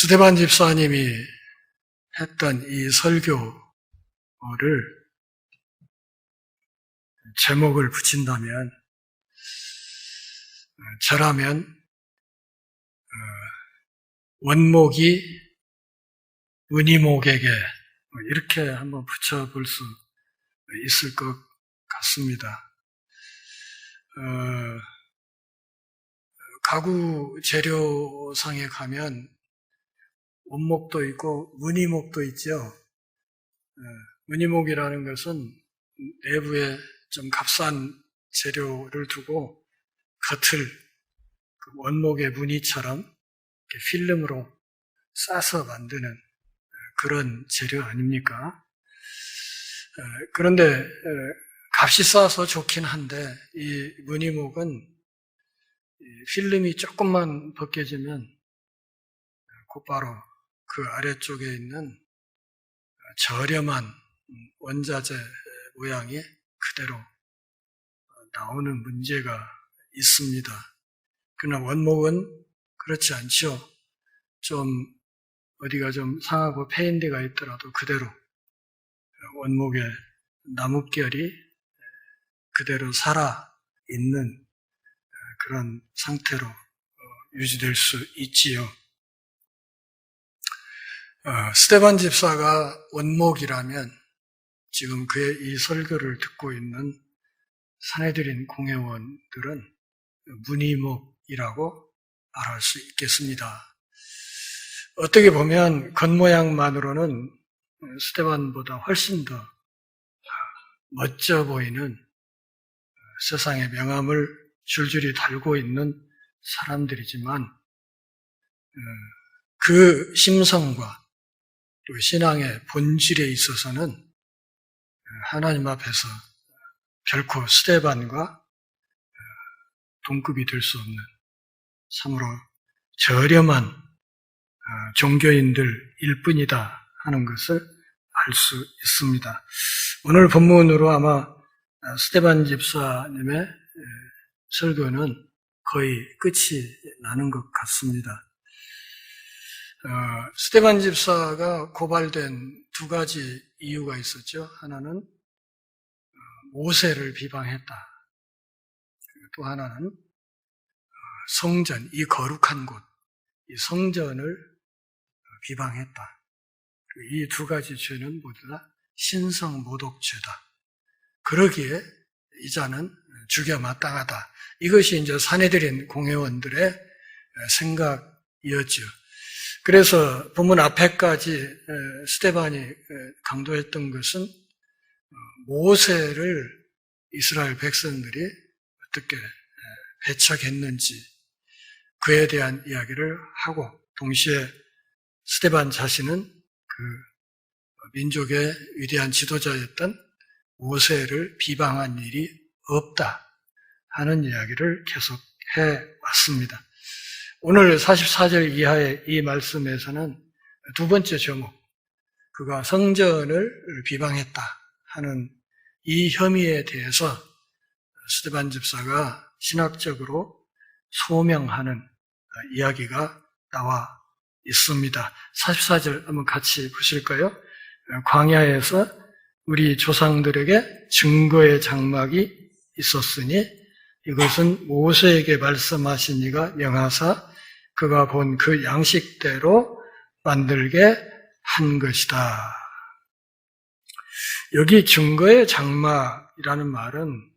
스데반 집사님이 했던 이 설교를 제목을 붙인다면, 저라면 원목이 은이목에게 이렇게 한번 붙여볼 수 있을 것 같습니다. 가구 재료상에 가면 원목도 있고 무늬목도 있죠. 무늬목이라는 것은 내부에 좀 값싼 재료를 두고 겉을 원목의 무늬처럼 필름으로 싸서 만드는 그런 재료 아닙니까? 그런데 값이 싸서 좋긴 한데 이 무늬목은 필름이 조금만 벗겨지면 곧바로 그 아래쪽에 있는 저렴한 원자재 모양이 그대로 나오는 문제가 있습니다. 그러나 원목은 그렇지 않죠. 좀 어디가 좀 상하고 패인 데가 있더라도 그대로 원목의 나뭇결이 그대로 살아있는 그런 상태로 유지될 수 있지요. 스데반 집사가 원목이라면 지금 그의 이 설교를 듣고 있는 산헤드린 공회원들은 무늬목이라고 말할 수 있겠습니다. 어떻게 보면 겉모양만으로는 스데반보다 훨씬 더 멋져 보이는 세상의 명함을 줄줄이 달고 있는 사람들이지만 그 심성과 또 신앙의 본질에 있어서는 하나님 앞에서 결코 스데반과 동급이 될 수 없는 참으로 저렴한 종교인들일 뿐이다 하는 것을 알 수 있습니다. 오늘 본문으로 아마 스데반 집사님의 설교는 거의 끝이 나는 것 같습니다. 스데반 집사가 고발된 두 가지 이유가 있었죠. 하나는 모세를 비방했다. 또 하나는 성전, 이 거룩한 곳, 이 성전을 비방했다. 이 두 가지 죄는 모두 다 신성모독죄다. 그러기에 이 자는 죽여 마땅하다. 이것이 이제 산헤드린 공회원들의 생각이었죠. 그래서 본문 앞에까지 스데반이 강조했던 것은 모세를 이스라엘 백성들이 어떻게 배척했는지 그에 대한 이야기를 하고 동시에 스데반 자신은 그 민족의 위대한 지도자였던 모세를 비방한 일이 없다 하는 이야기를 계속 해왔습니다. 오늘 44절 이하의 이 말씀에서는 두 번째 제목, 그가 성전을 비방했다 하는 이 혐의에 대해서 스데반 집사가 신학적으로 소명하는 이야기가 나와 있습니다. 44절 한번 같이 보실까요? 광야에서 우리 조상들에게 증거의 장막이 있었으니 이것은 모세에게 말씀하신 이가 명하사 그가 본 그 양식대로 만들게 한 것이다. 여기 증거의 장막이라는 말은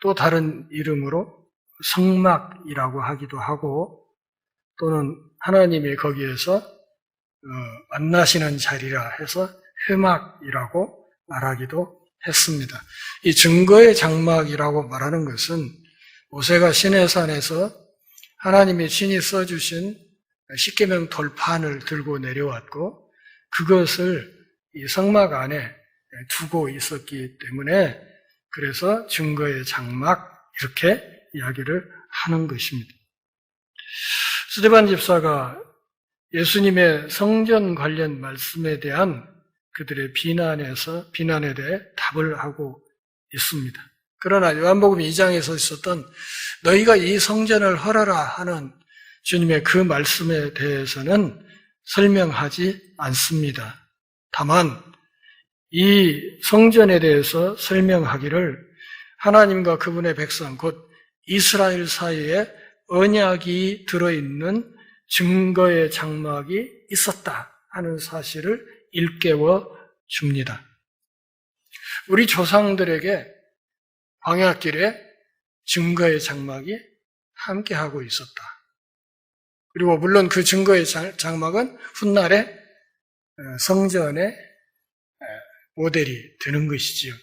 또 다른 이름으로 성막이라고 하기도 하고 또는 하나님이 거기에서 만나시는 자리라 해서 회막이라고 말하기도 했습니다. 이 증거의 장막이라고 말하는 것은 모세가 시내산에서 하나님이 친히 써주신 십계명 돌판을 들고 내려왔고 그것을 이 성막 안에 두고 있었기 때문에 그래서 증거의 장막 이렇게 이야기를 하는 것입니다. 스데반 집사가 예수님의 성전 관련 말씀에 대한 그들의 비난에 대해 답을 하고 있습니다. 그러나 요한복음 2장에서 있었던 너희가 이 성전을 헐어라 하는 주님의 그 말씀에 대해서는 설명하지 않습니다. 다만 이 성전에 대해서 설명하기를 하나님과 그분의 백성 곧 이스라엘 사이에 언약이 들어있는 증거의 장막이 있었다 하는 사실을 일깨워 줍니다. 우리 조상들에게 광야길에 증거의 장막이 함께하고 있었다. 그리고 물론 그 증거의 장막은 훗날에 성전의 모델이 되는 것이지요.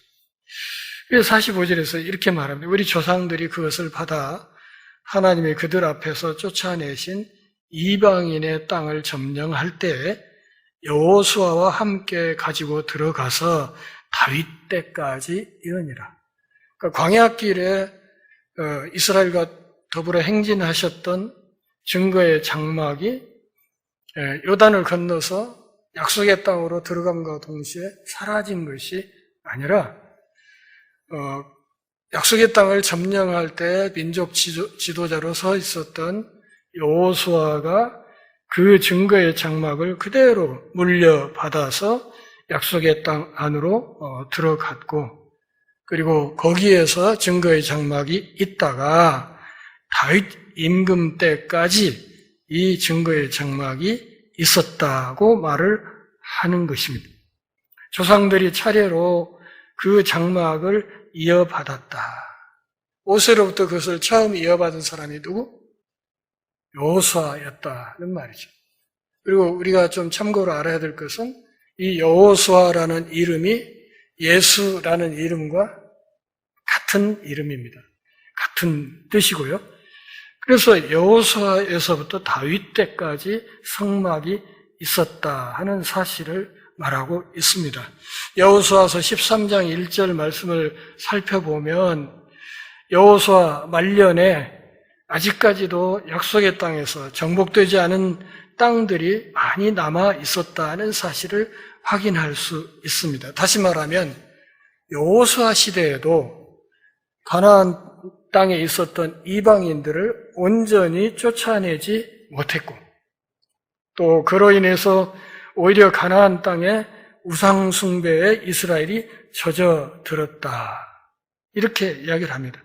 그래서 45절에서 이렇게 말합니다. 우리 조상들이 그것을 받아 하나님이 그들 앞에서 쫓아내신 이방인의 땅을 점령할 때 여호수아와 함께 가지고 들어가서 다윗 때까지 이르니라. 그러니까 광야길에 이스라엘과 더불어 행진하셨던 증거의 장막이 요단을 건너서 약속의 땅으로 들어감과 동시에 사라진 것이 아니라 약속의 땅을 점령할 때 민족 지도자로 서 있었던 여호수아가 그 증거의 장막을 그대로 물려받아서 약속의 땅 안으로 들어갔고, 그리고 거기에서 증거의 장막이 있다가 다윗 임금 때까지 이 증거의 장막이 있었다고 말을 하는 것입니다. 조상들이 차례로 그 장막을 이어받았다. 모세로부터 그것을 처음 이어받은 사람이 누구? 여호수아였다는 말이죠. 그리고 우리가 좀 참고로 알아야 될 것은 이 여호수아라는 이름이 예수라는 이름과 같은 이름입니다. 같은 뜻이고요. 그래서 여호수아에서부터 다윗 때까지 성막이 있었다 하는 사실을 말하고 있습니다. 여호수아서 13장 1절 말씀을 살펴보면 여호수아 말년에 아직까지도 약속의 땅에서 정복되지 않은 땅들이 많이 남아 있었다는 사실을 확인할 수 있습니다. 다시 말하면 여호수아 시대에도 가나안 땅에 있었던 이방인들을 온전히 쫓아내지 못했고, 또 그로 인해서 오히려 가나안 땅에 우상 숭배에 이스라엘이 젖어들었다, 이렇게 이야기를 합니다.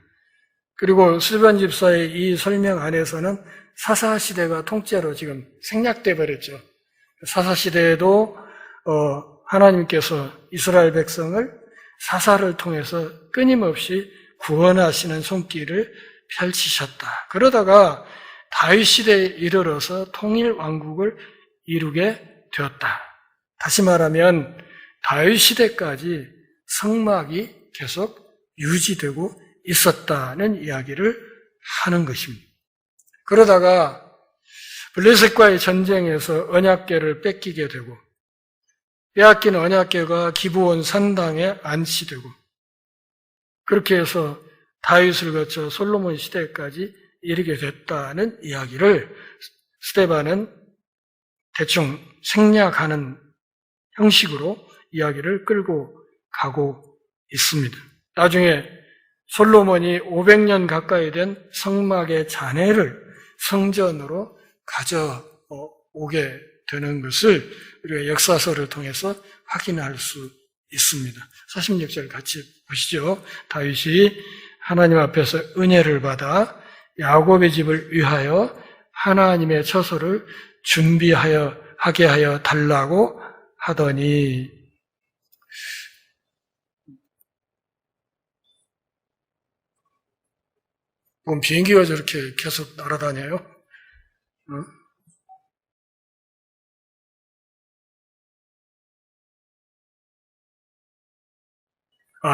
그리고 스데반 집사의 이 설명 안에서는 사사시대가 통째로 지금 생략돼 버렸죠. 사사시대에도 하나님께서 이스라엘 백성을 사사를 통해서 끊임없이 구원하시는 손길을 펼치셨다. 그러다가 다윗 시대에 이르러서 통일 왕국을 이루게 되었다. 다시 말하면 다윗 시대까지 성막이 계속 유지되고 있었다는 이야기를 하는 것입니다. 그러다가 블레셋과의 전쟁에서 언약궤를 뺏기게 되고, 빼앗긴 언약궤가 기브온 산당에 안치되고, 그렇게 해서 다윗을 거쳐 솔로몬 시대까지 이르게 됐다는 이야기를 스데반은 대충 생략하는 형식으로 이야기를 끌고 가고 있습니다. 나중에 솔로몬이 500년 가까이 된 성막의 잔해를 성전으로 가져오게 되는 것을 우리가 역사서를 통해서 확인할 수 있습니다. 46절 같이 보시죠. 다윗이 하나님 앞에서 은혜를 받아 야곱의 집을 위하여 하나님의 처소를 하게 하여 달라고 하더니, 그럼 비행기가 저렇게 계속 날아다녀요?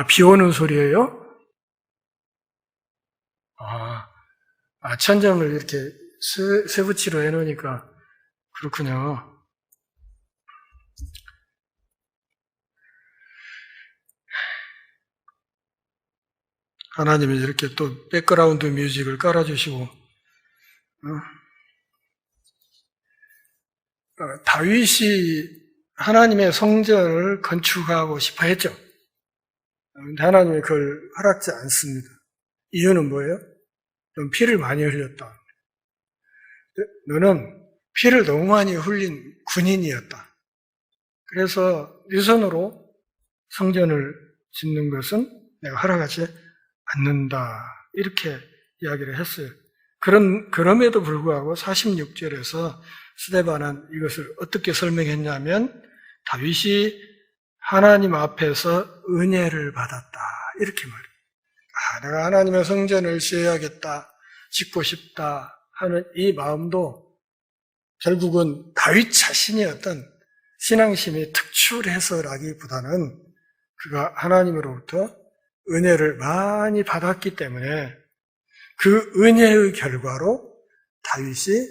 비 오는 소리예요? 천정을 이렇게 쇠붙이로 해놓으니까 그렇군요. 하나님이 이렇게 또 백그라운드 뮤직을 깔아주시고, 다윗이 하나님의 성전을 건축하고 싶어 했죠. 그런데 하나님이 그걸 허락지 않습니다. 이유는 뭐예요? 좀 피를 많이 흘렸다. 너는 피를 너무 많이 흘린 군인이었다. 그래서 네 손으로 성전을 짓는 것은 내가 허락하지 않는다. 이렇게 이야기를 했어요. 그럼에도 불구하고 46절에서 스데반은 이것을 어떻게 설명했냐면 다윗이 하나님 앞에서 은혜를 받았다. 이렇게 말해요. 내가 하나님의 성전을 지어야겠다, 짓고 싶다 하는 이 마음도 결국은 다윗 자신의 어떤 신앙심이 특출해서라기보다는 그가 하나님으로부터 은혜를 많이 받았기 때문에 그 은혜의 결과로 다윗이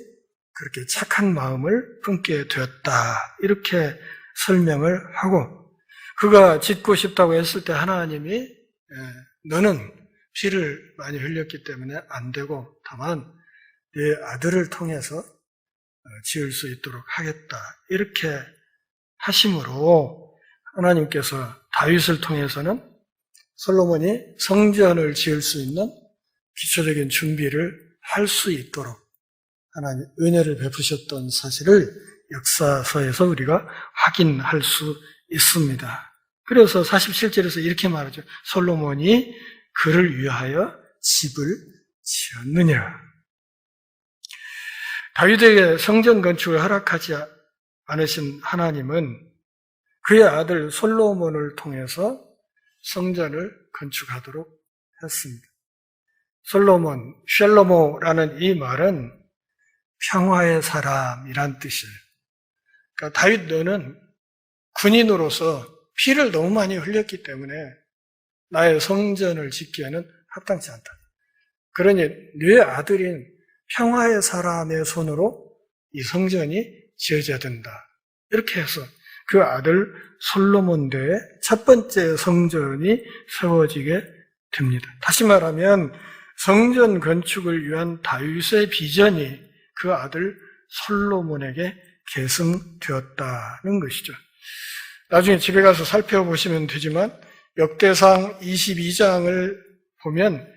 그렇게 착한 마음을 품게 되었다. 이렇게 설명을 하고, 그가 짓고 싶다고 했을 때 하나님이 너는 피를 많이 흘렸기 때문에 안 되고 다만 네 아들을 통해서 지을 수 있도록 하겠다. 이렇게 하심으로 하나님께서 다윗을 통해서는 솔로몬이 성전을 지을 수 있는 기초적인 준비를 할 수 있도록 하나님 은혜를 베푸셨던 사실을 역사서에서 우리가 확인할 수 있습니다. 그래서 47절에서 이렇게 말하죠. 솔로몬이 그를 위하여 집을 지었느냐. 다윗에게 성전 건축을 허락하지 않으신 하나님은 그의 아들 솔로몬을 통해서 성전을 건축하도록 했습니다. 솔로몬, 샬로모라는 이 말은 평화의 사람이란 뜻이에요. 그러니까 다윗 너는 군인으로서 피를 너무 많이 흘렸기 때문에 나의 성전을 짓기에는 합당치 않다. 그러니 네 아들인 평화의 사람의 손으로 이 성전이 지어져야 된다. 이렇게 해서 그 아들 솔로몬대의 첫 번째 성전이 세워지게 됩니다. 다시 말하면 성전 건축을 위한 다윗의 비전이 그 아들 솔로몬에게 계승되었다는 것이죠. 나중에 집에 가서 살펴보시면 되지만 역대상 22장을 보면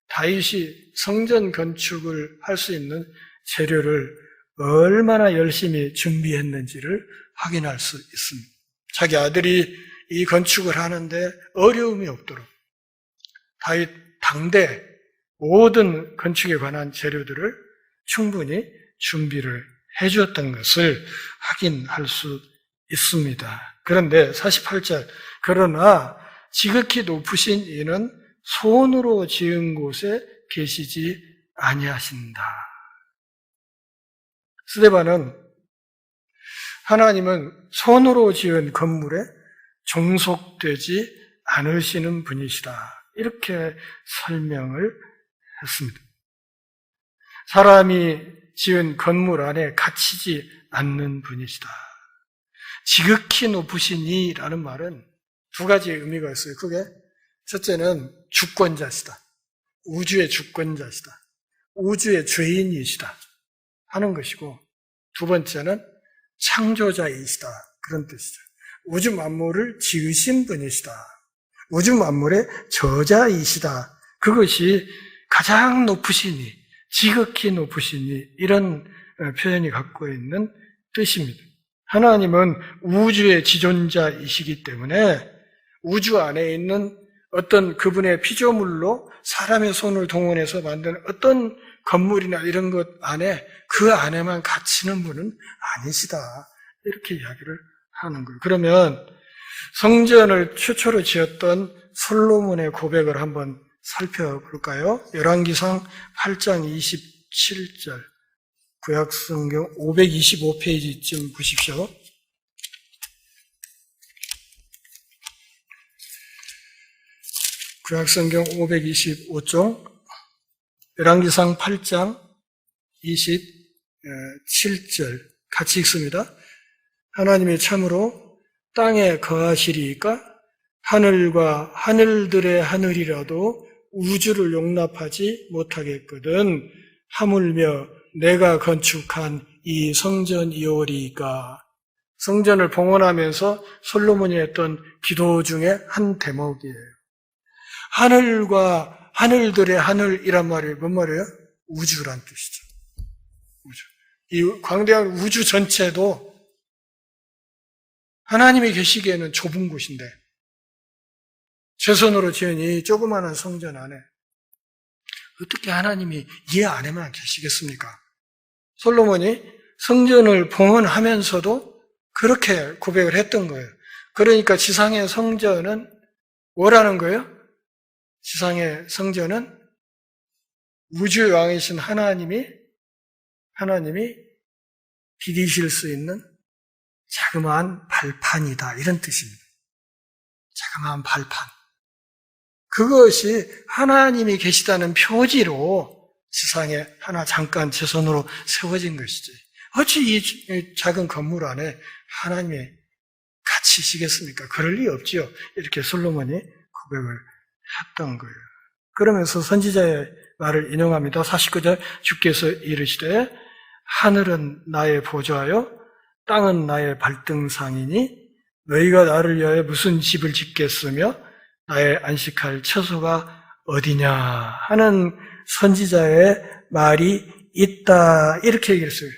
다윗이 성전 건축을 할 수 있는 재료를 얼마나 열심히 준비했는지를 확인할 수 있습니다. 자기 아들이 이 건축을 하는데 어려움이 없도록 다윗 당대 모든 건축에 관한 재료들을 충분히 준비를 해주었던 것을 확인할 수 있습니다. 그런데 48절, 그러나 지극히 높으신 이는 손으로 지은 곳에 계시지 아니하신다. 스데반은 하나님은 손으로 지은 건물에 종속되지 않으시는 분이시다. 이렇게 설명을 했습니다. 사람이 지은 건물 안에 갇히지 않는 분이시다. 지극히 높으신 이라는 말은 두 가지 의미가 있어요. 그게 첫째는 주권자시다. 우주의 주권자시다. 우주의 주인이시다 하는 것이고, 두 번째는 창조자이시다. 그런 뜻이죠. 우주 만물을 지으신 분이시다. 우주 만물의 저자이시다. 그것이 가장 높으시니, 지극히 높으시니, 이런 표현이 갖고 있는 뜻입니다. 하나님은 우주의 지존자이시기 때문에 우주 안에 있는 어떤 그분의 피조물로 사람의 손을 동원해서 만든 어떤 건물이나 이런 것 안에, 그 안에만 갇히는 분은 아니시다. 이렇게 이야기를 하는 거예요. 그러면 성전을 최초로 지었던 솔로몬의 고백을 한번 살펴볼까요? 열왕기상 8장 27절, 구약성경 525페이지쯤 보십시오. 구약성경 525쪽, 열왕기상 8장 27절 같이 읽습니다. 하나님이 참으로 땅에 거하시리이까 하늘과 하늘들의 하늘이라도 우주를 용납하지 못하겠거든 하물며 내가 건축한 이 성전이오리이까. 성전을 봉헌하면서 솔로몬이 했던 기도 중에 한 대목이에요. 하늘과 하늘들의 하늘이란 말이 뭔 말이에요? 우주란 뜻이죠. 우주. 이 광대한 우주 전체도 하나님이 계시기에는 좁은 곳인데 제 손으로 지은 이 조그마한 성전 안에 어떻게 하나님이 이 안에만 계시겠습니까? 솔로몬이 성전을 봉헌하면서도 그렇게 고백을 했던 거예요. 그러니까 지상의 성전은 뭐라는 거예요? 지상의 성전은 우주의 왕이신 하나님이 디디실 수 있는 자그마한 발판이다. 이런 뜻입니다. 자그마한 발판. 그것이 하나님이 계시다는 표지로 지상에 하나 잠깐 제 손으로 세워진 것이지. 어찌 이 작은 건물 안에 하나님이 같이 계시겠습니까? 그럴 리 없지요. 이렇게 솔로몬이 고백을 했던 거예요. 그러면서 선지자의 말을 인용합니다. 49절 주께서 이르시되 하늘은 나의 보좌요 땅은 나의 발등상이니 너희가 나를 위하여 무슨 집을 짓겠으며 나의 안식할 처소가 어디냐 하는 선지자의 말이 있다. 이렇게 얘기했어요.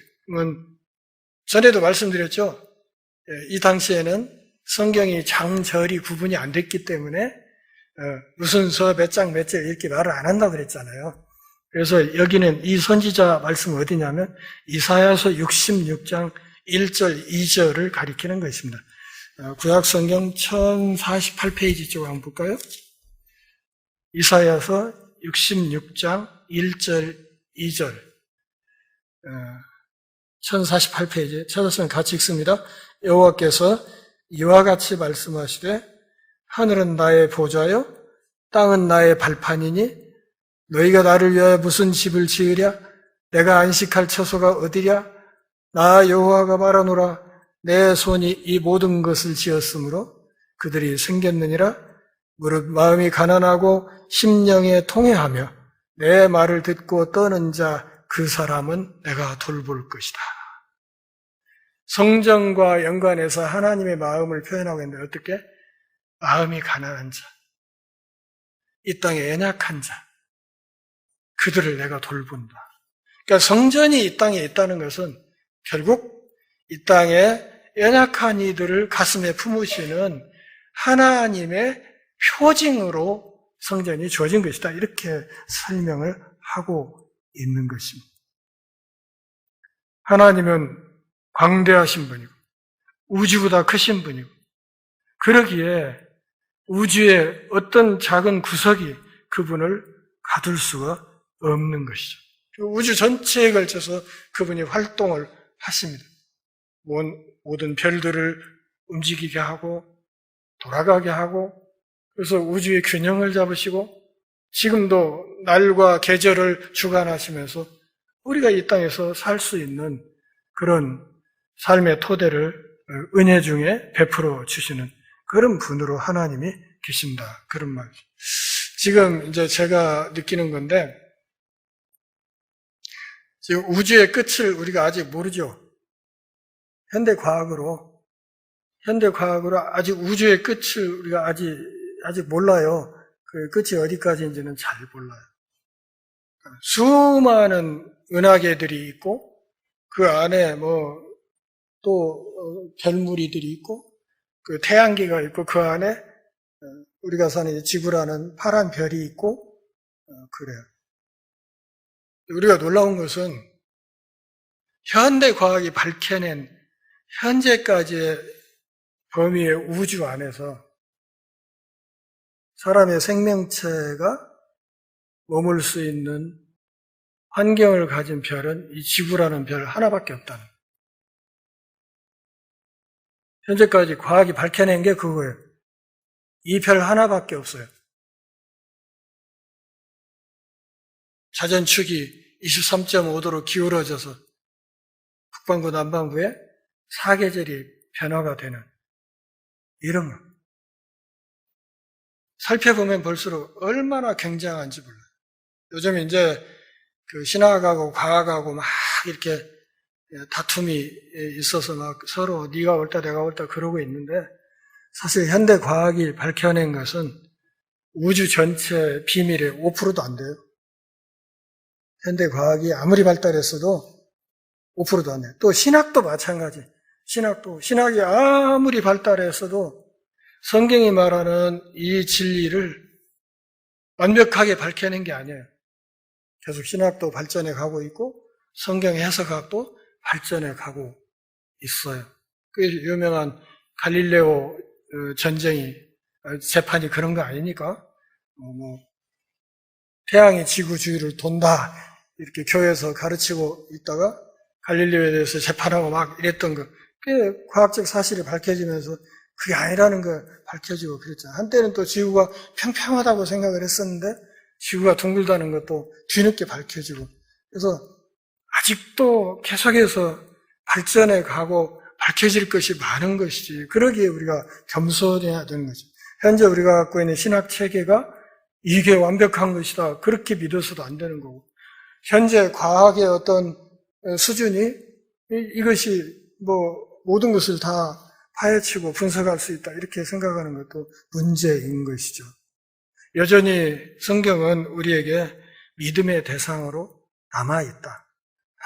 전에도 말씀드렸죠. 이 당시에는 성경이 장절이 구분이 안 됐기 때문에 무슨 서 몇 장 몇 절 이렇게 말을 안 한다고 그랬잖아요. 그래서 여기는 이 선지자 말씀 어디냐면 이사야서 66장 1절 2절을 가리키는 것입니다. 구약성경 1048페이지 쪽 한번 볼까요? 이사야서 66장 1절 2절 1048페이지 찾았으면 같이 읽습니다. 여호와께서 이와 같이 말씀하시되 하늘은 나의 보좌요 땅은 나의 발판이니 너희가 나를 위하여 무슨 집을 지으랴 내가 안식할 처소가 어디랴 나 여호와가 말하노라 내 손이 이 모든 것을 지었으므로 그들이 생겼느니라 무릇 마음이 가난하고 심령에 통회하며 내 말을 듣고 떠는 자 그 사람은 내가 돌볼 것이다. 성전과 연관해서 하나님의 마음을 표현하고 있는데 어떻게? 마음이 가난한 자, 이 땅에 연약한 자, 그들을 내가 돌본다. 그러니까 성전이 이 땅에 있다는 것은 결국 이 땅에 연약한 이들을 가슴에 품으시는 하나님의 표징으로 성전이 주어진 것이다. 이렇게 설명을 하고 있는 것입니다. 하나님은 광대하신 분이고 우주보다 크신 분이고 그러기에 우주의 어떤 작은 구석이 그분을 가둘 수가 없는 것이죠. 우주 전체에 걸쳐서 그분이 활동을 하십니다. 모든 별들을 움직이게 하고 돌아가게 하고 그래서 우주의 균형을 잡으시고 지금도 날과 계절을 주관하시면서 우리가 이 땅에서 살 수 있는 그런 삶의 토대를 은혜 중에 베풀어 주시는 그런 분으로 하나님이 계신다. 그런 말이죠. 지금 이제 제가 느끼는 건데 지금 우주의 끝을 우리가 아직 모르죠. 현대 과학으로 아직 우주의 끝을 우리가 아직 몰라요. 그 끝이 어디까지인지는 잘 몰라요. 수많은 은하계들이 있고 그 안에 또 별무리들이 있고 그 태양계가 있고 그 안에 우리가 사는 지구라는 파란 별이 있고 그래요. 우리가 놀라운 것은 현대 과학이 밝혀낸 현재까지의 범위의 우주 안에서 사람의 생명체가 머물 수 있는 환경을 가진 별은 이 지구라는 별 하나밖에 없다는 거예요. 현재까지 과학이 밝혀낸 게 그거예요. 이 별 하나밖에 없어요. 자전축이 23.5도로 기울어져서 북반구 남반구에 사계절이 변화가 되는 이런 거. 살펴보면 볼수록 얼마나 굉장한지 몰라요. 요즘 이제 그 신학하고 과학하고 막 이렇게 다툼이 있어서 막 서로 네가 옳다 내가 옳다 그러고 있는데 사실 현대 과학이 밝혀낸 것은 우주 전체 비밀의 5%도 안 돼요. 현대 과학이 아무리 발달했어도 5%도 안 돼요. 또 신학도 마찬가지. 신학이 아무리 발달했어도 성경이 말하는 이 진리를 완벽하게 밝혀낸 게 아니에요. 계속 신학도 발전해 가고 있고 성경 해석학도 발전해 가고 있어요. 그 유명한 갈릴레오 전쟁이 재판이 그런 거 아닙니까? 태양이 지구 주위를 돈다 이렇게 교회에서 가르치고 있다가 갈릴레오에 대해서 재판하고 막 이랬던 거. 그게 과학적 사실이 밝혀지면서 그게 아니라는 거 밝혀지고 그랬잖아요. 한때는 또 지구가 평평하다고 생각을 했었는데 지구가 둥글다는 것도 뒤늦게 밝혀지고. 그래서 아직도 계속해서 발전해 가고 밝혀질 것이 많은 것이지. 그러기에 우리가 겸손해야 되는 거죠. 현재 우리가 갖고 있는 신학 체계가 이게 완벽한 것이다. 그렇게 믿어서도 안 되는 거고. 현재 과학의 어떤 수준이 이것이 모든 것을 다 파헤치고 분석할 수 있다. 이렇게 생각하는 것도 문제인 것이죠. 여전히 성경은 우리에게 믿음의 대상으로 남아있다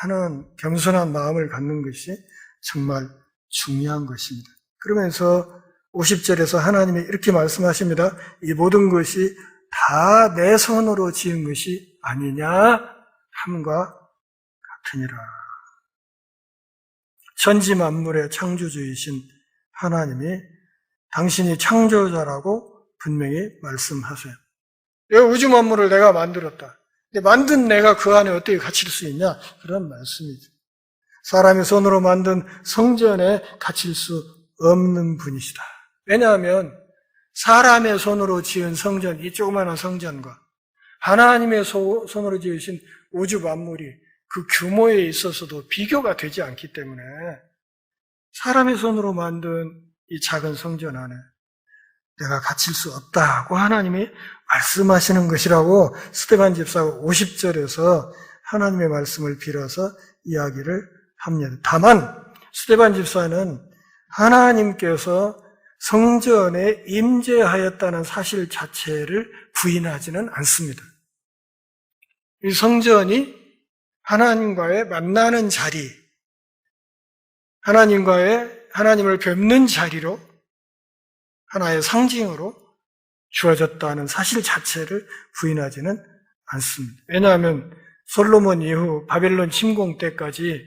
하는 겸손한 마음을 갖는 것이 정말 중요한 것입니다. 그러면서 50절에서 하나님이 이렇게 말씀하십니다. 이 모든 것이 다 내 손으로 지은 것이 아니냐 함과 같으니라. 천지 만물의 창조주이신 하나님이 당신이 창조자라고 분명히 말씀하세요. 이 우주 만물을 내가 만들었다. 근데 만든 내가 그 안에 어떻게 갇힐 수 있냐? 그런 말씀이죠. 사람의 손으로 만든 성전에 갇힐 수 없는 분이시다. 왜냐하면 사람의 손으로 지은 성전, 이 조그마한 성전과 하나님의 손으로 지으신 우주 만물이 그 규모에 있어서도 비교가 되지 않기 때문에 사람의 손으로 만든 이 작은 성전 안에 내가 갇힐 수 없다고 하나님이 말씀하시는 것이라고 스데반 집사가 50절에서 하나님의 말씀을 빌어서 이야기를 합니다. 다만 스데반 집사는 하나님께서 성전에 임재하였다는 사실 자체를 부인하지는 않습니다. 이 성전이 하나님과의 만나는 자리, 하나님을 뵙는 자리로 하나의 상징으로 주어졌다는 사실 자체를 부인하지는 않습니다. 왜냐하면 솔로몬 이후 바벨론 침공 때까지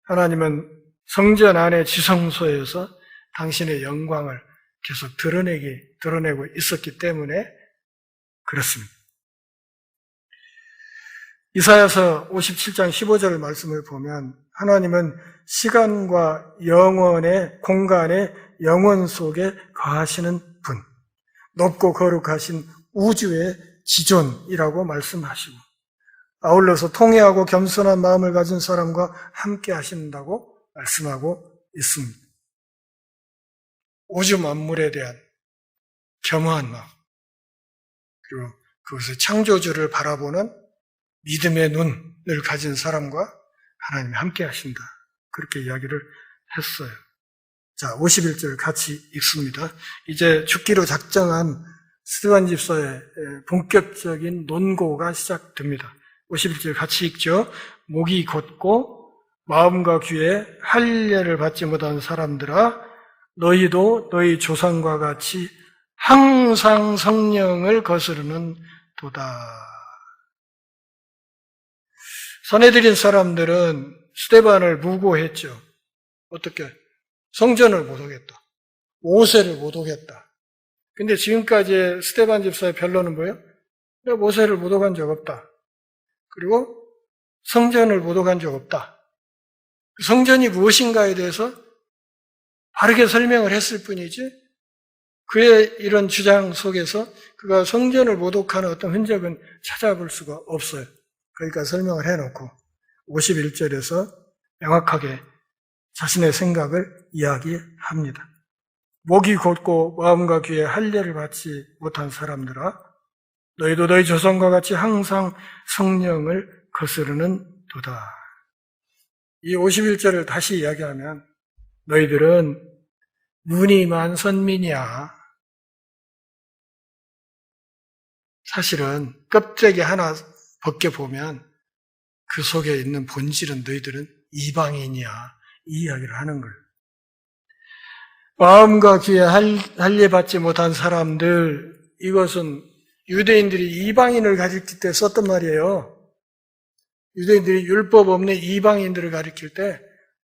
하나님은 성전 안의 지성소에서 당신의 영광을 계속 드러내고 있었기 때문에 그렇습니다. 이사야서 57장 15절 말씀을 보면 하나님은 시간과 영원의 공간의 영원 속에 거하시는 분, 높고 거룩하신 우주의 지존이라고 말씀하시고 아울러서 통회하고 겸손한 마음을 가진 사람과 함께 하신다고 말씀하고 있습니다. 우주 만물에 대한 겸허한 마음, 그리고 그것을 창조주를 바라보는 믿음의 눈을 가진 사람과 하나님이 함께 하신다. 그렇게 이야기를 했어요. 자, 51절 같이 읽습니다. 이제 죽기로 작정한 스데반 집사의 본격적인 논고가 시작됩니다. 51절 같이 읽죠. 목이 곧고 마음과 귀에 할례를 받지 못한 사람들아, 너희도 너희 조상과 같이 항상 성령을 거스르는 도다. 선해드린 사람들은 스데반을 무고했죠. 어떻게? 성전을 못 오겠다. 모세를 못 오겠다. 근데 지금까지 스데반 집사의 변론은 뭐예요? 내가 모세를 못 오간 적 없다. 그리고 성전을 못 오간 적 없다. 성전이 무엇인가에 대해서 바르게 설명을 했을 뿐이지 그의 이런 주장 속에서 그가 성전을 모독하는 어떤 흔적은 찾아볼 수가 없어요. 그러니까 설명을 해놓고 51절에서 명확하게 자신의 생각을 이야기합니다. 목이 곧고 마음과 귀에 할례를 받지 못한 사람들아, 너희도 너희 조상과 같이 항상 성령을 거스르는 도다. 이 51절을 다시 이야기하면 너희들은 무늬만 선민이야. 사실은 껍데기 하나 벗겨보면 그 속에 있는 본질은 너희들은 이방인이야. 이 이야기를 하는 거예요. 마음과 귀에 할례받지 못한 사람들, 이것은 유대인들이 이방인을 가리킬 때 썼던 말이에요. 유대인들이 율법 없는 이방인들을 가리킬 때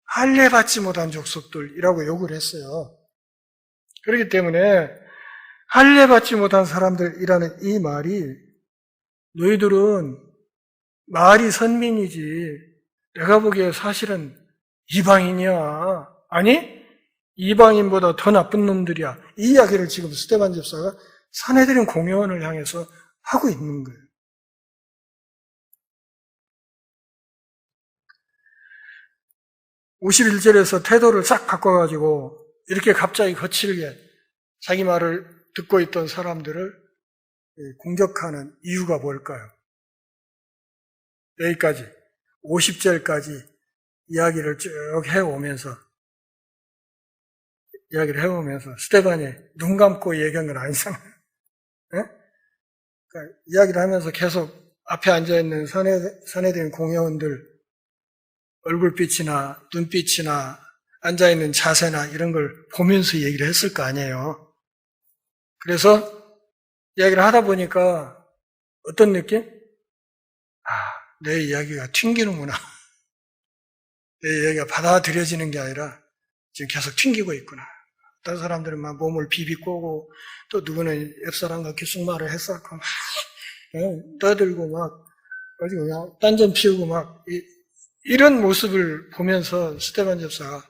할례받지 못한 족속들이라고 욕을 했어요. 그렇기 때문에 할례받지 못한 사람들이라는 이 말이 너희들은 말이 선민이지 내가 보기에 사실은 이방인이야. 아니? 이방인보다 더 나쁜 놈들이야. 이 이야기를 지금 스데반 집사가 산헤드린 공회원을 향해서 하고 있는 거예요. (51절에서) 태도를 싹 바꿔가지고 이렇게 갑자기 거칠게 자기 말을 듣고 있던 사람들을 공격하는 이유가 뭘까요? 여기까지 50절까지 이야기를 쭉 해오면서 스데반이 눈 감고 얘기한 건 아니잖아요. 네? 그러니까 이야기를 하면서 계속 앞에 앉아있는 산헤드린 공회원들 얼굴빛이나 눈빛이나 앉아있는 자세나 이런 걸 보면서 얘기를 했을 거 아니에요. 그래서 이야기를 하다 보니까 어떤 느낌? 내 이야기가 튕기는구나. 내 이야기가 받아들여지는 게 아니라 지금 계속 튕기고 있구나. 어떤 사람들은 막 몸을 비비꼬고 또 누구는 옆사람과 귓속말을 했었고 막 떠들고 막 그냥 딴전 피우고 막 이런 모습을 보면서 스데반 집사가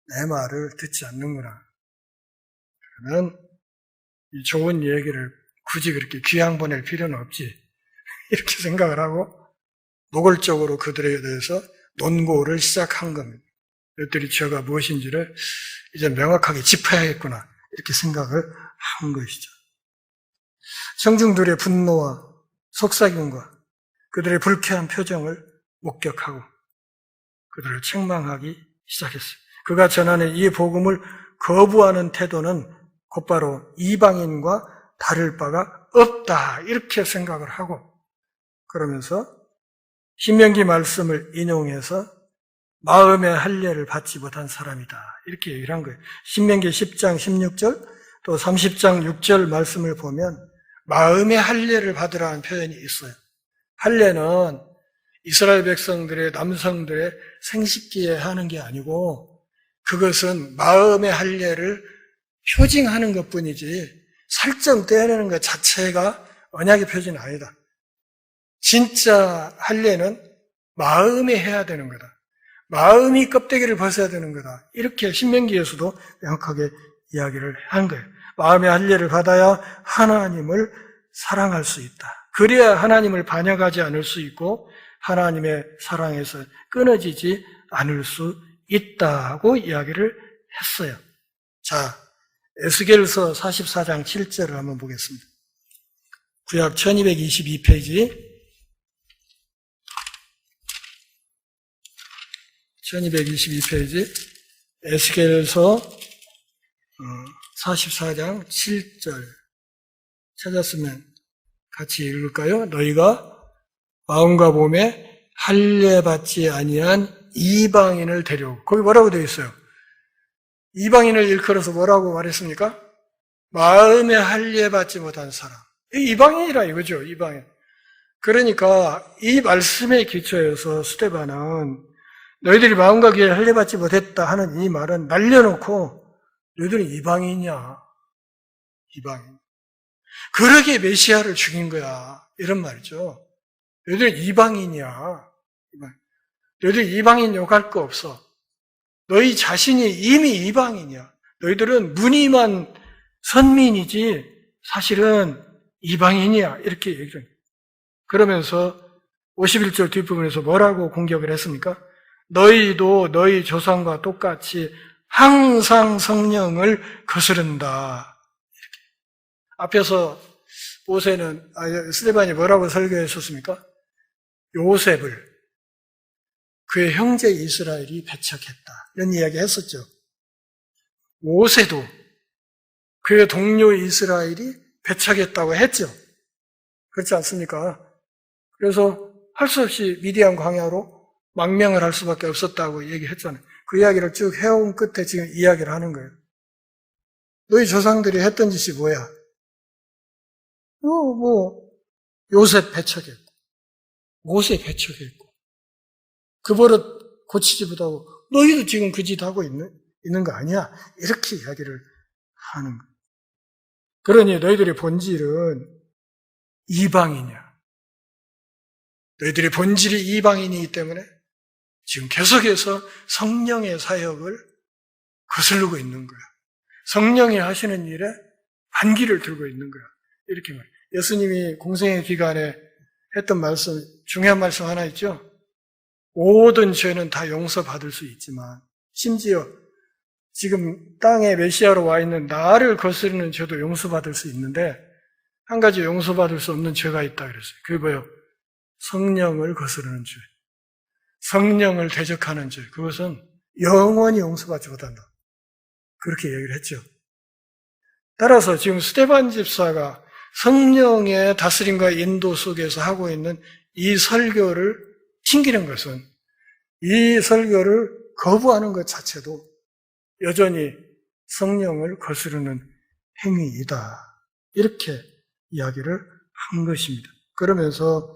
내 말을 듣지 않는구나. 그러면 이 좋은 얘기를 굳이 그렇게 귀양 보낼 필요는 없지. 이렇게 생각을 하고 노골적으로 그들에 대해서 논고를 시작한 겁니다. 그들이 죄가 무엇인지를 이제 명확하게 짚어야겠구나. 이렇게 생각을 한 것이죠. 청중들의 분노와 속삭임과 그들의 불쾌한 표정을 목격하고 그들을 책망하기 시작했어요. 그가 전하는 이 복음을 거부하는 태도는 곧바로 이방인과 다를 바가 없다. 이렇게 생각을 하고 그러면서 신명기 말씀을 인용해서 마음의 할례를 받지 못한 사람이다. 이렇게 얘기를 한 거예요. 신명기 10장 16절 또 30장 6절 말씀을 보면 마음의 할례를 받으라는 표현이 있어요. 할례는 이스라엘 백성들의 남성들의 생식기에 하는 게 아니고 그것은 마음의 할례를 표징하는 것뿐이지 살점 떼내는 것 자체가 언약의 표징은 아니다. 진짜 할례는 마음에 해야 되는 거다. 마음이 껍데기를 벗어야 되는 거다. 이렇게 신명기에서도 명확하게 이야기를 한 거예요. 마음의 할례를 받아야 하나님을 사랑할 수 있다. 그래야 하나님을 반역하지 않을 수 있고 하나님의 사랑에서 끊어지지 않을 수 있다고 이야기를 했어요. 자, 에스겔서 44장 7절을 한번 보겠습니다. 구약 1222페이지 1222페이지 에스겔서 44장 7절 찾았으면 같이 읽을까요? 너희가 마음과 몸에 할례받지 아니한 이방인을 데려오고 거기 뭐라고 되어 있어요? 이방인을 일컬어서 뭐라고 말했습니까? 마음에 할례받지 못한 사람. 이방인이라 이거죠. 이방인. 그러니까 이 말씀에 기초해서 스데반은 너희들이 마음과 귀에 할례받지 못했다 하는 이 말은 날려놓고 너희들은 이방인이야. 이방인. 그러게 메시아를 죽인 거야. 이런 말이죠. 너희들은 이방인이야. 너희들 이방인 욕할 거 없어. 너희 자신이 이미 이방인이야. 너희들은 무늬만 선민이지 사실은 이방인이야. 이렇게 얘기를 해요. 그러면서 51절 뒷부분에서 뭐라고 공격을 했습니까? 너희도 너희 조상과 똑같이 항상 성령을 거스른다. 이렇게. 앞에서 스데반이 뭐라고 설교했었습니까? 요셉을 그의 형제 이스라엘이 배척했다. 이런 이야기 했었죠. 모세도 그의 동료 이스라엘이 배척했다고 했죠. 그렇지 않습니까? 그래서 할 수 없이 미디안 광야로 망명을 할 수밖에 없었다고 얘기했잖아요. 그 이야기를 쭉 해온 끝에 지금 이야기를 하는 거예요. 너희 조상들이 했던 짓이 뭐야? 요셉 배척했고, 모세 배척했고, 그 버릇 고치지 못하고, 너희도 지금 그 짓 하고 있는 거 아니야? 이렇게 이야기를 하는 거예요. 그러니 너희들의 본질은 이방이냐? 너희들의 본질이 이방인이기 때문에 지금 계속해서 성령의 사역을 거스르고 있는 거야. 성령이 하시는 일에 반기를 들고 있는 거야. 이렇게 말해요. 예수님이 공생의 기간에 했던 말씀, 중요한 말씀 하나 있죠? 모든 죄는 다 용서받을 수 있지만, 심지어 지금 땅에 메시아로 와 있는 나를 거스르는 죄도 용서받을 수 있는데, 한 가지 용서받을 수 없는 죄가 있다 그랬어요. 그게 뭐예요? 성령을 거스르는 죄. 성령을 대적하는 죄. 그것은 영원히 용서받지 못한다. 그렇게 얘기를 했죠. 따라서 지금 스데반 집사가 성령의 다스림과 인도 속에서 하고 있는 이 설교를 튕기는 것은 이 설교를 거부하는 것 자체도 여전히 성령을 거스르는 행위이다. 이렇게 이야기를 한 것입니다. 그러면서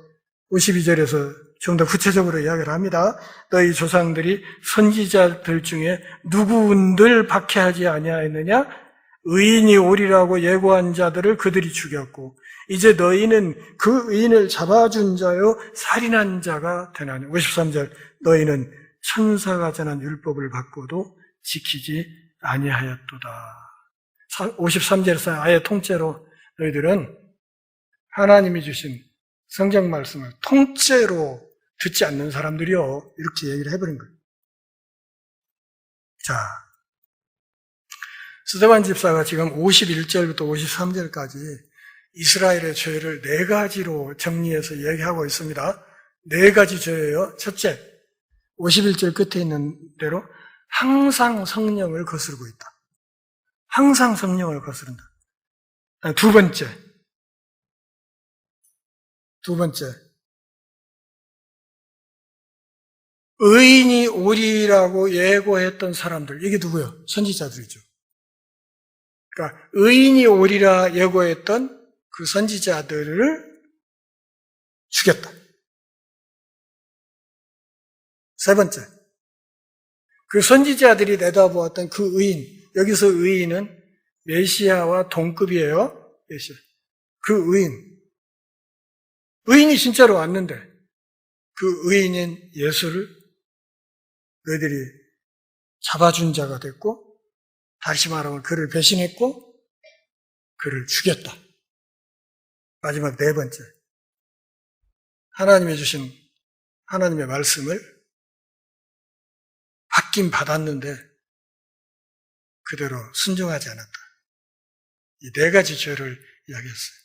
52절에서 좀 더 구체적으로 이야기를 합니다. 너희 조상들이 선지자들 중에 누구운들 박해하지 아니하였느냐? 의인이 오리라고 예고한 자들을 그들이 죽였고 이제 너희는 그 의인을 잡아준 자요 살인한 자가 되나니. 53절 너희는 천사가 전한 율법을 받고도 지키지 아니하였도다. 53절에서 아예 통째로 너희들은 하나님이 주신 성경 말씀을 통째로 듣지 않는 사람들이요. 이렇게 얘기를 해버린 거예요. 자, 스데반 집사가 지금 51절부터 53절까지 이스라엘의 죄를 4가지로 정리해서 얘기하고 있습니다. 4가지 죄예요. 첫째, 51절 끝에 있는 대로 항상 성령을 거스르고 있다. 항상 성령을 거스른다. 두 번째, 의인이 오리라고 예고했던 사람들, 이게 누구요? 선지자들이죠. 그러니까 의인이 오리라 예고했던 그 선지자들을 죽였다. 세 번째, 그 선지자들이 내다보았던 그 의인, 여기서 의인은 메시아와 동급이에요. 메시아. 그 의인이 진짜로 왔는데 그 의인인 예수를 너희들이 잡아준 자가 됐고, 다시 말하면 그를 배신했고 그를 죽였다. 마지막 4번째, 하나님이 주신 하나님의 말씀을 받긴 받았는데 그대로 순종하지 않았다. 이 4가지 죄를 이야기했어요.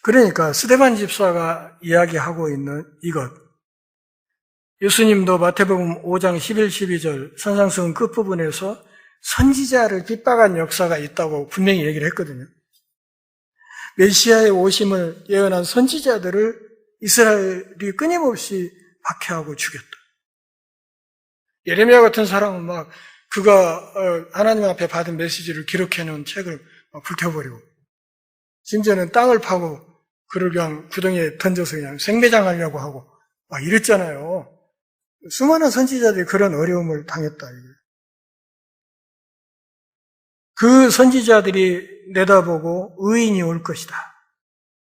그러니까 스데반 집사가 이야기하고 있는 이것, 예수님도 마태복음 5장 11, 12절 산상수훈 끝부분에서 선지자를 핍박한 역사가 있다고 분명히 얘기를 했거든요. 메시아의 오심을 예언한 선지자들을 이스라엘이 끊임없이 박해하고 죽였다. 예레미야 같은 사람은 막 그가 하나님 앞에 받은 메시지를 기록해놓은 책을 막 불태워버리고, 심지어는 땅을 파고 그를 그냥 구덩이에 던져서 그냥 생매장하려고 하고 막 이랬잖아요. 수많은 선지자들이 그런 어려움을 당했다. 그 선지자들이 내다보고 의인이 올 것이다.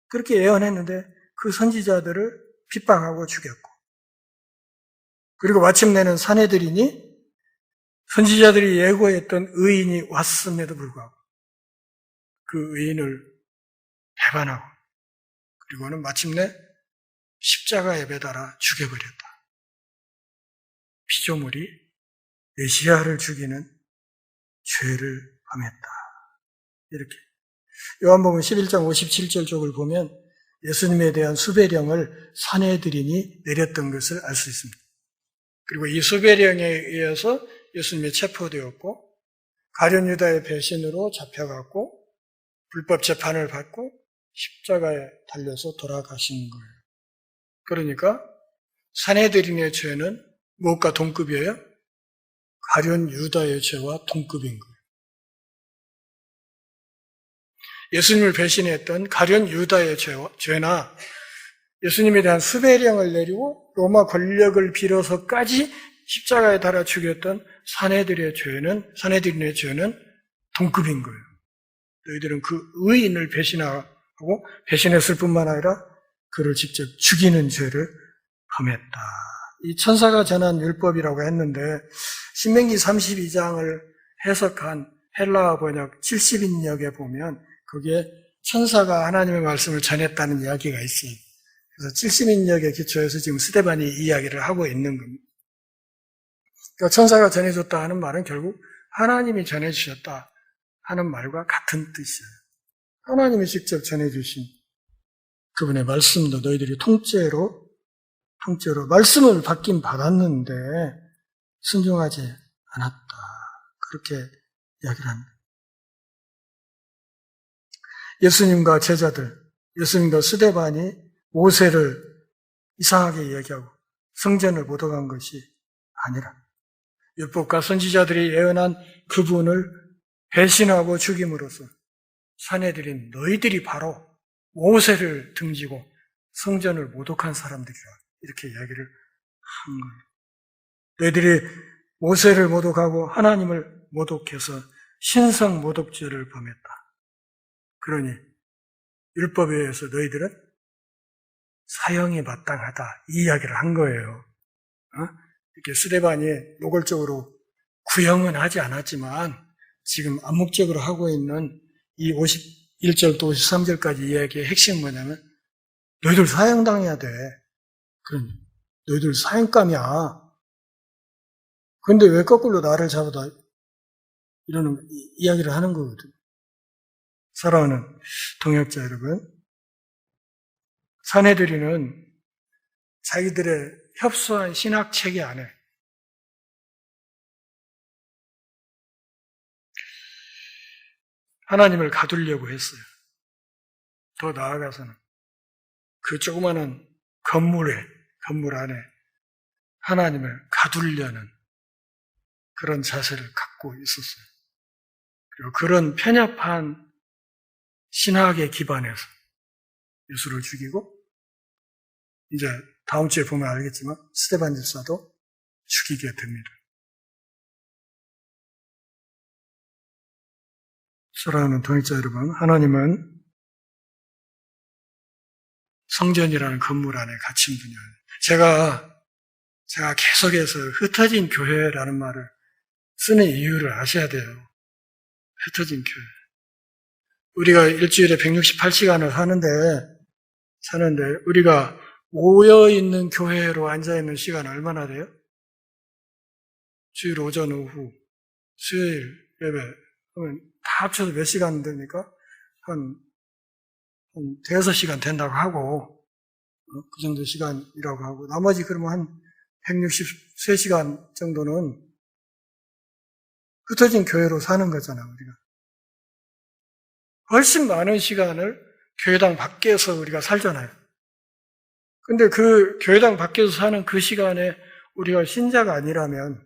그렇게 예언했는데 그 선지자들을 핍박하고 죽였고, 그리고 마침내는 사내들이니 선지자들이 예고했던 의인이 왔음에도 불구하고 그 의인을 배반하고, 그리고는 마침내 십자가에 매달아 죽여버렸다. 피조물이 메시아를 죽이는 죄를 범했다. 이렇게 요한복음 11장 57절 쪽을 보면 예수님에 대한 수배령을 사내들인이 내렸던 것을 알 수 있습니다. 그리고 이 수배령에 의해서 예수님이 체포되었고 가룟 유다의 배신으로 잡혀갔고 불법 재판을 받고 십자가에 달려서 돌아가신 거예요. 그러니까 산헤드린의 죄는 무엇과 동급이에요? 가룟 유다의 죄와 동급인 거예요. 예수님을 배신했던 가룟 유다의 죄나 예수님에 대한 수배령을 내리고 로마 권력을 빌어서까지 십자가에 달아 죽였던 산헤드린의 죄는 동급인 거예요. 너희들은 그 의인을 배신하고 배신했을 뿐만 아니라 그를 직접 죽이는 죄를 범했다. 이 천사가 전한 율법이라고 했는데 신명기 32장을 해석한 헬라어 번역 70인역에 보면 거기에 천사가 하나님의 말씀을 전했다는 이야기가 있어요. 그래서 70인역에 기초해서 지금 스데반이 이야기를 하고 있는 겁니다. 그러니까 천사가 전해줬다 하는 말은 결국 하나님이 전해주셨다 하는 말과 같은 뜻이에요. 하나님이 직접 전해주신 그분의 말씀도 너희들이 통째로 말씀을 받긴 받았는데 순종하지 않았다. 그렇게 이야기를 합니다. 예수님과 제자들, 예수님과 스데반이 모세를 이상하게 이야기하고 성전을 못 오간 것이 아니라 율법과 선지자들이 예언한 그분을 배신하고 죽임으로써 산헤드린 너희들이 바로 모세를 등지고 성전을 모독한 사람들이라 이렇게 이야기를 한 거예요. 너희들이 모세를 모독하고 하나님을 모독해서 신성 모독죄를 범했다. 그러니 율법에 의해서 너희들은 사형이 마땅하다 이 이야기를 한 거예요. 이렇게 스데반이 노골적으로 구형은 하지 않았지만 지금 암묵적으로 하고 있는 이 51절부터 53절까지 이야기의 핵심은 뭐냐면 너희들 사형당해야 돼. 그러니 너희들 사형감이야. 근데 왜 거꾸로 나를 잡아다 이러는 이야기를 하는 거거든. 사랑하는 동역자 여러분, 산헤드린은 자기들의 협소한 신학 체계 안에 하나님을 가두려고 했어요. 더 나아가서는 그 조그마한 건물 안에 하나님을 가두려는 그런 자세를 갖고 있었어요. 그리고 그런 편협한 신학에 기반해서 예수를 죽이고 이제 다음 주에 보면 알겠지만 스데반 집사도 죽이게 됩니다. 사랑하는 동역자 여러분, 하나님은 성전이라는 건물 안에 갇힌 분이에요. 제가 계속해서 흩어진 교회라는 말을 쓰는 이유를 아셔야 돼요. 흩어진 교회. 우리가 일주일에 168시간을 사는데 우리가 모여있는 교회로 앉아있는 시간은 얼마나 돼요? 주일 오전 오후 수요일 예배 그러면 다 합쳐서 몇 시간 됩니까? 한 대여섯 시간 된다고 하고 그 정도 시간이라고 하고 나머지 그러면 한 163시간 정도는 흩어진 교회로 사는 거잖아 우리가. 훨씬 많은 시간을 교회당 밖에서 우리가 살잖아요. 근데 그 교회당 밖에서 사는 그 시간에 우리가 신자가 아니라면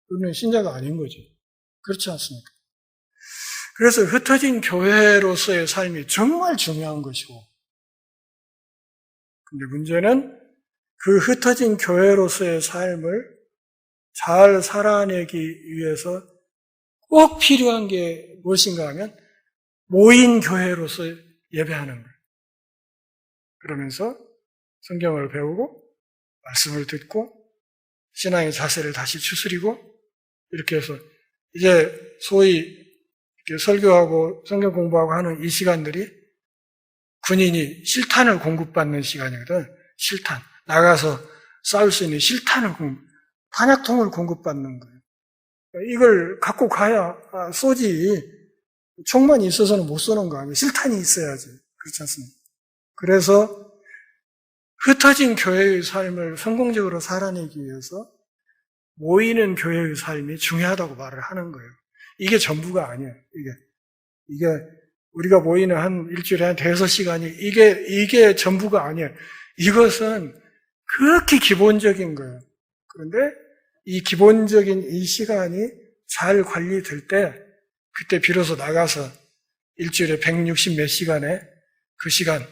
우리는 신자가 아닌 거죠. 그렇지 않습니까? 그래서 흩어진 교회로서의 삶이 정말 중요한 것이고 근데 문제는 그 흩어진 교회로서의 삶을 잘 살아내기 위해서 꼭 필요한 게 무엇인가 하면 모인 교회로서 예배하는 거예요. 그러면서 성경을 배우고 말씀을 듣고 신앙의 자세를 다시 추스리고 이렇게 해서 이제 소위 이렇게 설교하고 성경 공부하고 하는 이 시간들이 군인이 실탄을 공급받는 시간이거든. 실탄. 나가서 싸울 수 있는 실탄을 탄약통을 공급받는 거예요. 이걸 갖고 가야 쏘지. 총만 있어서는 못 쏘는 거 아니에요. 실탄이 있어야지. 그렇지 않습니까? 그래서 흩어진 교회의 삶을 성공적으로 살아내기 위해서 모이는 교회의 삶이 중요하다고 말을 하는 거예요. 이게 전부가 아니에요. 이게 우리가 모이는 한 일주일에 한 대여섯 시간이 이게 전부가 아니에요. 이것은 그렇게 기본적인 거예요. 그런데 이 기본적인 이 시간이 잘 관리될 때 그때 비로소 나가서 일주일에 160 몇 시간에 그 시간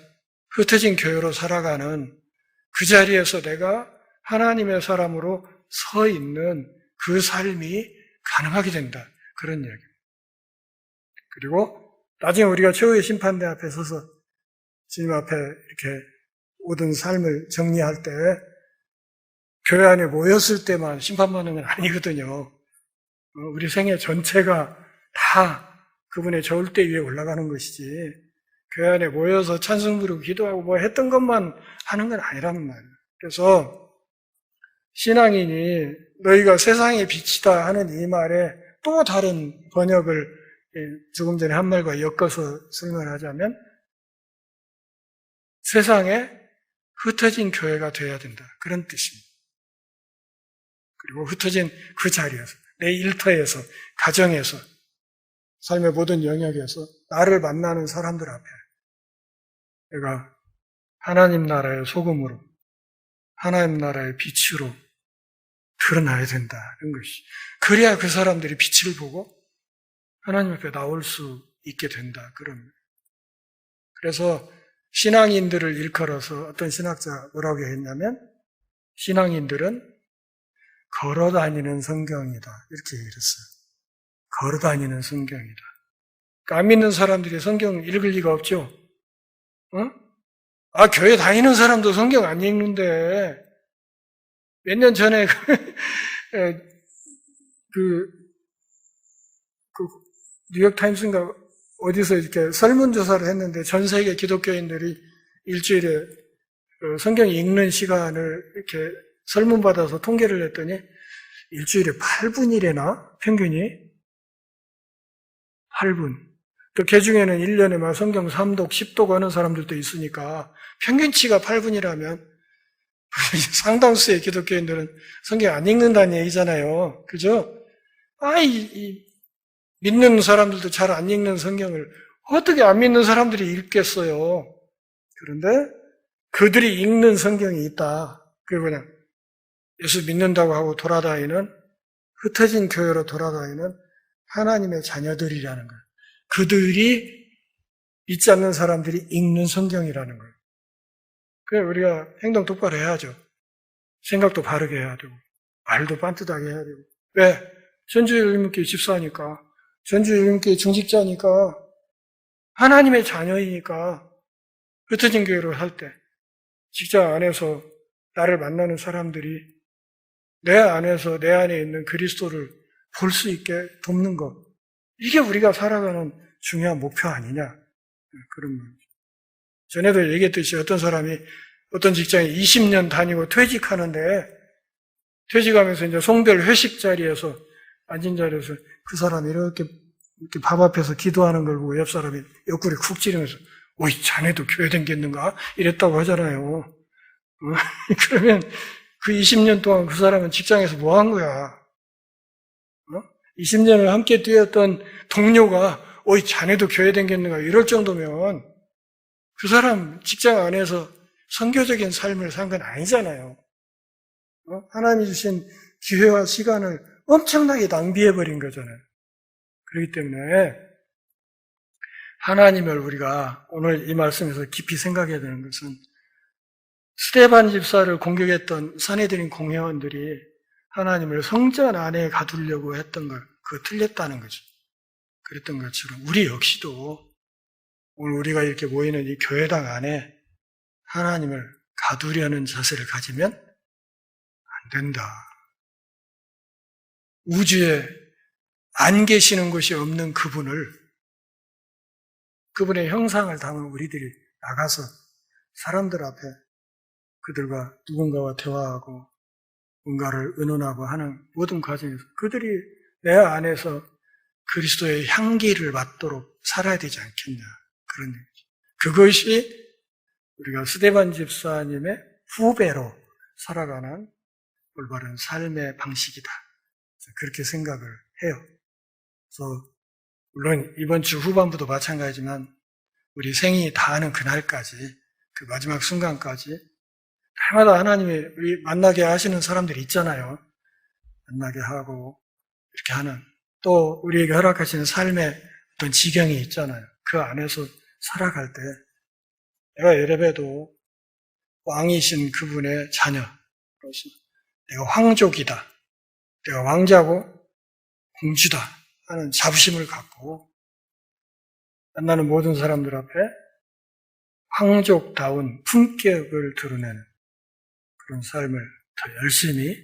흩어진 교회로 살아가는 그 자리에서 내가 하나님의 사람으로 서 있는 그 삶이 가능하게 된다. 그런 이야기입니다. 그리고 나중에 우리가 최후의 심판대 앞에 서서 주님 앞에 이렇게 모든 삶을 정리할 때 교회 안에 모였을 때만 심판받는 건 아니거든요. 우리 생애 전체가 다 그분의 저울대 위에 올라가는 것이지 교회 안에 모여서 찬송 부르고 기도하고 뭐 했던 것만 하는 건 아니라는 말이에요. 그래서 신앙인이 너희가 세상의 빛이다 하는 이 말에 또 다른 번역을 조금 전에 한 말과 엮어서 설명하자면 세상에 흩어진 교회가 되어야 된다. 그런 뜻입니다. 그리고 흩어진 그 자리에서 내 일터에서 가정에서 삶의 모든 영역에서 나를 만나는 사람들 앞에 내가 하나님 나라의 소금으로 하나님 나라의 빛으로 드러나야 된다는 것이. 그래야 그 사람들이 빛을 보고 하나님 앞에 나올 수 있게 된다. 그래서 신앙인들을 일컬어서 어떤 신학자 뭐라고 했냐면 신앙인들은 걸어다니는 성경이다. 이렇게 얘기했어요. 걸어다니는 성경이다. 그러니까 안 믿는 사람들이 성경 읽을 리가 없죠. 교회 다니는 사람도 성경 안 읽는데 몇 년 전에 뉴욕타임스인가 어디서 이렇게 설문조사를 했는데 전 세계 기독교인들이 일주일에 성경 읽는 시간을 이렇게 설문받아서 통계를 냈더니 일주일에 8분이래나 평균이 8분. 또 개중에는 1년에 막 성경 3독, 10독 하는 사람들도 있으니까 평균치가 8분이라면 상당수의 기독교인들은 성경 안 읽는다는 얘기잖아요. 그죠? 믿는 사람들도 잘 안 읽는 성경을 어떻게 안 믿는 사람들이 읽겠어요? 그런데 그들이 읽는 성경이 있다. 그게 그냥 예수 믿는다고 하고 돌아다니는 흩어진 교회로 돌아다니는 하나님의 자녀들이라는 거예요. 그들이 믿지 않는 사람들이 읽는 성경이라는 거예요. 그래서 우리가 행동 똑바로 해야죠. 생각도 바르게 해야 되고 말도 반듯하게 해야 되고. 왜? 전주일림교회 집사니까, 전주일림교회 중직자니까, 하나님의 자녀이니까 흩어진 교회로 할 때 직장 안에서 나를 만나는 사람들이 내 안에서 내 안에 있는 그리스도를 볼 수 있게 돕는 것, 이게 우리가 살아가는 중요한 목표 아니냐, 그런 말이죠. 전에도 얘기했듯이 어떤 사람이 어떤 직장에 20년 다니고 퇴직하는데 퇴직하면서 이제 송별 회식 자리에서 앉은 자리에서 그 사람이 이렇게 밥 앞에서 기도하는 걸 보고 옆 사람이 옆구리 쿡 찌르면서 오이 자네도 교회 댕겼는가? 이랬다고 하잖아요. 그러면 그 20년 동안 그 사람은 직장에서 뭐 한 거야? 20년을 함께 뛰었던 동료가 오이 자네도 교회 댕겼는가? 이럴 정도면 그 사람 직장 안에서 선교적인 삶을 산 건 아니잖아요. 하나님이 주신 기회와 시간을 엄청나게 낭비해버린 거잖아요. 그렇기 때문에 하나님을 우리가 오늘 이 말씀에서 깊이 생각해야 되는 것은 스데반 집사를 공격했던 사내들인 공회원들이 하나님을 성전 안에 가두려고 했던 걸, 그거 틀렸다는 거죠. 그랬던 것처럼 우리 역시도 오늘 우리가 이렇게 모이는 이 교회당 안에 하나님을 가두려는 자세를 가지면 안 된다. 우주에 안 계시는 곳이 없는 그분의 형상을 담은 우리들이 나가서 사람들 앞에 그들과 누군가와 대화하고 뭔가를 의논하고 하는 모든 과정에서 그들이 내 안에서 그리스도의 향기를 맡도록 살아야 되지 않겠냐, 그런 얘기죠. 그것이 우리가 스데반 집사님의 후배로 살아가는 올바른 삶의 방식이다, 그렇게 생각을 해요. 그래서 물론 이번 주 후반부도 마찬가지지만 우리 생이 다하는 그날까지, 그 마지막 순간까지 날마다 하나님이 우리 만나게 하시는 사람들이 있잖아요. 만나게 하고 이렇게 하는, 또 우리에게 허락하시는 삶의 어떤 지경이 있잖아요. 그 안에서 살아갈 때 내가 예레배도 왕이신 그분의 자녀로서 내가 황족이다, 내가 왕자고 공주다 하는 자부심을 갖고 만나는 모든 사람들 앞에 황족다운 품격을 드러내는 그런 삶을 더 열심히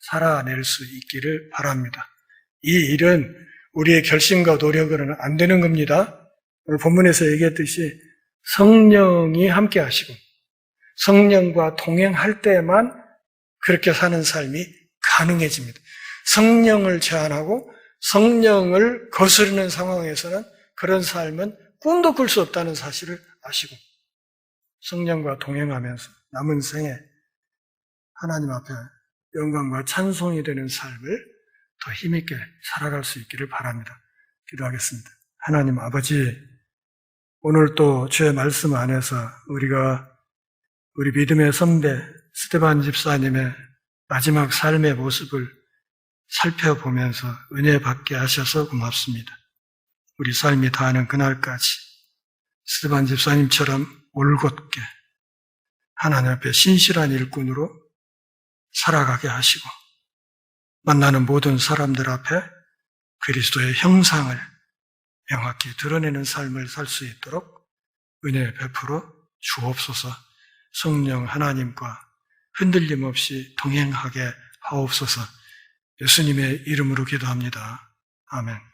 살아낼 수 있기를 바랍니다. 이 일은 우리의 결심과 노력으로는 안 되는 겁니다. 오늘 본문에서 얘기했듯이 성령이 함께 하시고 성령과 동행할 때만 그렇게 사는 삶이 가능해집니다. 성령을 제한하고 성령을 거스르는 상황에서는 그런 삶은 꿈도 꿀 수 없다는 사실을 아시고 성령과 동행하면서 남은 생에 하나님 앞에 영광과 찬송이 되는 삶을 더 힘있게 살아갈 수 있기를 바랍니다. 기도하겠습니다. 하나님 아버지, 오늘 또 주의 말씀 안에서 우리가 우리 믿음의 선배 스데반 집사님의 마지막 삶의 모습을 살펴보면서 은혜 받게 하셔서 고맙습니다. 우리 삶이 다하는 그날까지 스데반 집사님처럼 올곧게 하나님 앞에 신실한 일꾼으로 살아가게 하시고 만나는 모든 사람들 앞에 그리스도의 형상을 명확히 드러내는 삶을 살 수 있도록 은혜 베풀어 주옵소서. 성령 하나님과 흔들림 없이 동행하게 하옵소서. 예수님의 이름으로 기도합니다. 아멘.